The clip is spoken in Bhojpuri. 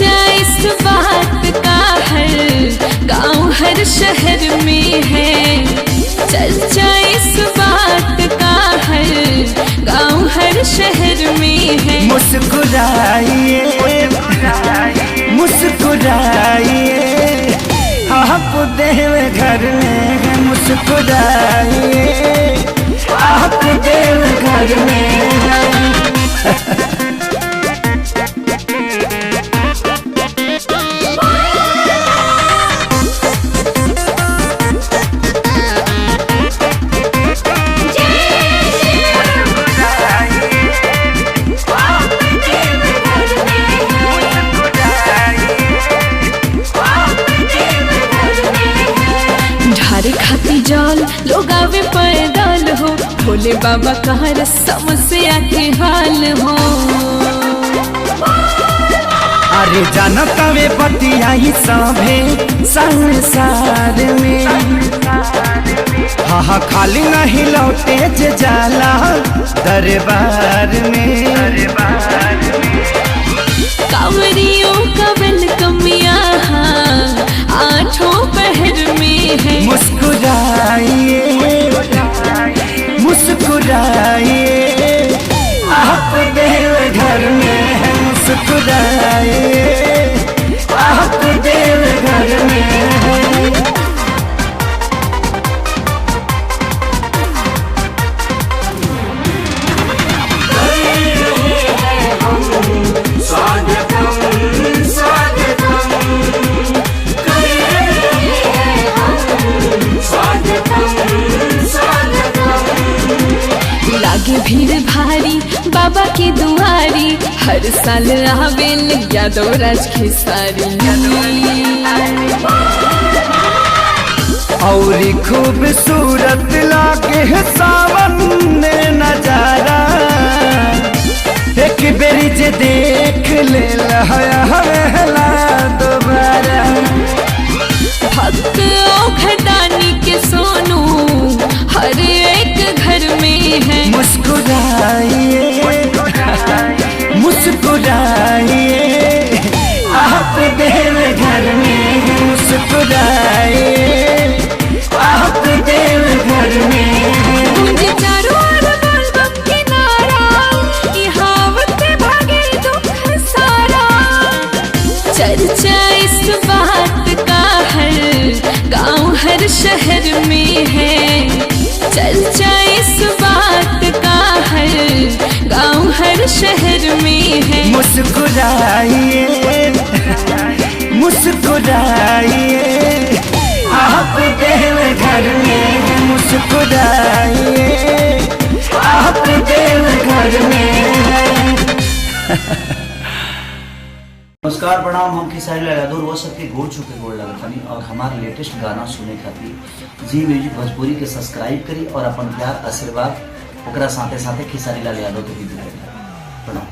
चर्चा इस बात का हर गांव हर शहर में है। चर्चा इस बात का हर गांव हर शहर में है। मुस्कुराइए मुस्कुराइए आप देव घर में है। मुस्कुराइए आप देव घर में है। खाती जाल लोग आवे पैदल हो। भोले बाबा कहाँ समस्या के हाल हो। अरे जानता वे बतियाई सभे संसार में। हाँ खाली नहीं लौटे जे जाला दरबार में। कांवरियों का वेलकम यहाँ आठों पहर में है। मुस्कुराइए मुस्कुराइए आप देव घर में है। मुस्कुराइए आप देव घर में है। लागे भीड़ भारी बाबा की दुआरी। हर साल आवेल यादव राज खेसारी। और खूबसूरत लागे है सावन में नजारा। एक बेरी जे देख ले हवेला दोबारा। भक्त घटानी के सोनू हर एक घर में है। मुस्कुराइए मुस्कुराइए आप देव घर में है। मुस्कुराइए आप देव घर में है। मुझे चारों ओर बोल बम के नारा। यहाँ आवते भागे दुख सारा। चर्चा इस बात का हर गांव हर शहर में है। चर्चा इस बात का हर गांव हर शहर में है। मुस्कुराइए मुस्कुराइए आप देव घर में है। मुस्कुराइए आप देव घर में है। नमस्कार प्रणाम। हम खेसारी लाल यादव वो सबके गोड़ चुके गोड़ लगतनी और हमारे लेटेस्ट गाना सुने खातिर जी म्यूजिक भोजपुरी के सब्सक्राइब करी और अपन प्यार आशीर्वाद ओकरा साथे साथे खेसारी लाल यादव के भी दी। प्रणाम।